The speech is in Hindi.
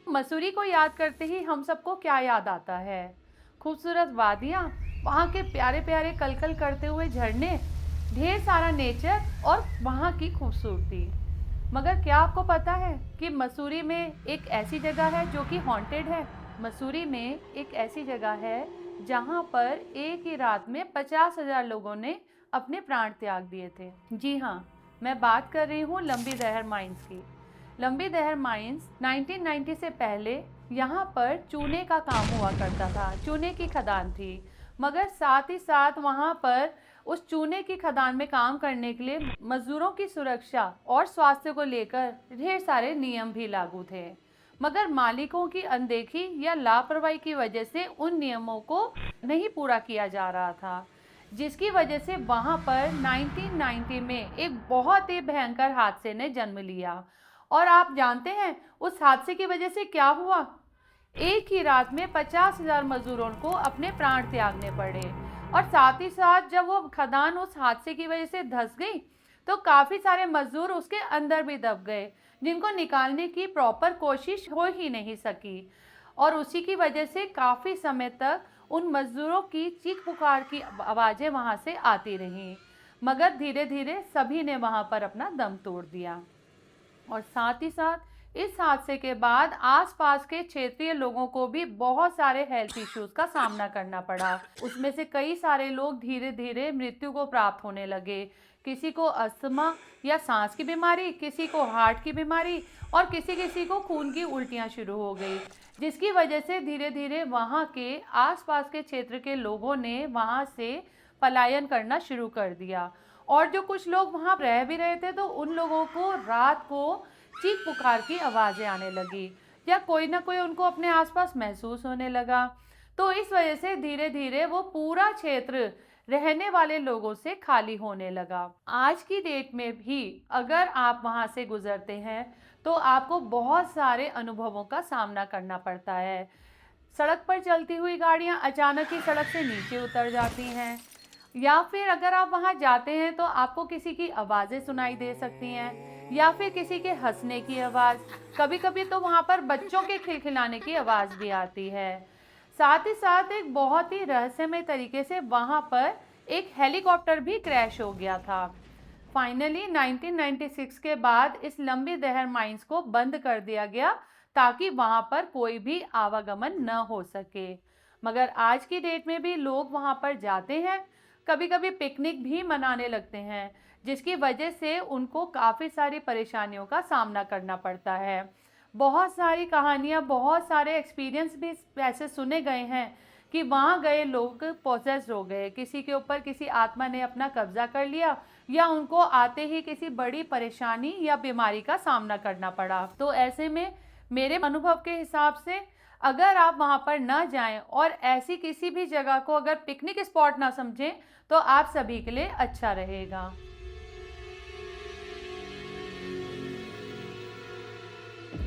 मसूरी को याद करते ही हम सबको क्या याद आता है? खूबसूरत वादियाँ, वहाँ के प्यारे प्यारे कलकल करते हुए झरने, ढेर सारा नेचर और वहाँ की खूबसूरती। मगर क्या आपको पता है कि मसूरी में एक ऐसी जगह है जो कि हॉन्टेड है? मसूरी में एक ऐसी जगह है जहाँ पर एक ही रात में 50,000 लोगों ने अपने प्राण त्याग दिए थे। जी हाँ, मैं बात कर रही हूँ लंबी दहर माइंस की। लंबी दहर माइंस 1990 से पहले यहाँ पर चूने का काम हुआ करता था, चूने की खदान थी। मगर साथ ही साथ वहाँ पर उस चूने की खदान में काम करने के लिए मजदूरों की सुरक्षा और स्वास्थ्य को लेकर ढेर सारे नियम भी लागू थे। मगर मालिकों की अनदेखी या लापरवाही की वजह से उन नियमों को नहीं पूरा किया जा रहा था, जिसकी वजह से वहाँ पर 1990 में एक बहुत ही भयंकर हादसे ने जन्म लिया। और आप जानते हैं उस हादसे की वजह से क्या हुआ? एक ही रात में 50,000 मजदूरों को अपने प्राण त्यागने पड़े। और साथ ही साथ जब वो खदान उस हादसे की वजह से धंस गई तो काफ़ी सारे मजदूर उसके अंदर भी दब गए, जिनको निकालने की प्रॉपर कोशिश हो ही नहीं सकी। और उसी की वजह से काफ़ी समय तक उन मजदूरों की चीख पुकार की आवाज़ें वहाँ से आती रहीं। मगर धीरे धीरे सभी ने वहाँ पर अपना दम तोड़ दिया। और साथ ही साथ इस हादसे के बाद आसपास के क्षेत्रीय लोगों को भी बहुत सारे हेल्थ इश्यूज का सामना करना पड़ा। उसमें से कई सारे लोग धीरे धीरे मृत्यु को प्राप्त होने लगे। किसी को अस्थमा या सांस की बीमारी, किसी को हार्ट की बीमारी और किसी किसी को खून की उल्टियाँ शुरू हो गई, जिसकी वजह से धीरे धीरे वहाँ के आसपास के क्षेत्र के लोगों ने वहाँ से पलायन करना शुरू कर दिया। और जो कुछ लोग वहाँ रह भी रहे थे तो उन लोगों को रात को चीख पुकार की आवाज़ें आने लगी या कोई ना कोई उनको अपने आसपास महसूस होने लगा। तो इस वजह से धीरे धीरे वो पूरा क्षेत्र रहने वाले लोगों से खाली होने लगा। आज की डेट में भी अगर आप वहाँ से गुजरते हैं तो आपको बहुत सारे अनुभवों का सामना करना पड़ता है। सड़क पर चलती हुई गाड़ियाँ अचानक ही सड़क से नीचे उतर जाती हैं, या फिर अगर आप वहाँ जाते हैं तो आपको किसी की आवाज़ें सुनाई दे सकती हैं या फिर किसी के हंसने की आवाज़। कभी कभी तो वहाँ पर बच्चों के खिलखिलाने की आवाज़ भी आती है। साथ ही साथ एक बहुत ही रहस्यमय तरीके से वहाँ पर एक हेलीकॉप्टर भी क्रैश हो गया था। फाइनली 1996 के बाद इस लंबी दहर माइंस को बंद कर दिया गया ताकि वहाँ पर कोई भी आवागमन न हो सके। मगर आज की डेट में भी लोग वहाँ पर जाते हैं, कभी कभी पिकनिक भी मनाने लगते हैं, जिसकी वजह से उनको काफ़ी सारी परेशानियों का सामना करना पड़ता है। बहुत सारी कहानियाँ, बहुत सारे एक्सपीरियंस भी ऐसे सुने गए हैं कि वहाँ गए लोग पोसेस्ड हो गए, किसी के ऊपर किसी आत्मा ने अपना कब्जा कर लिया या उनको आते ही किसी बड़ी परेशानी या बीमारी का सामना करना पड़ा। तो ऐसे में मेरे अनुभव के हिसाब से अगर आप वहाँ पर ना जाएं और ऐसी किसी भी जगह को अगर पिकनिक स्पॉट ना समझें तो आप सभी के लिए अच्छा रहेगा।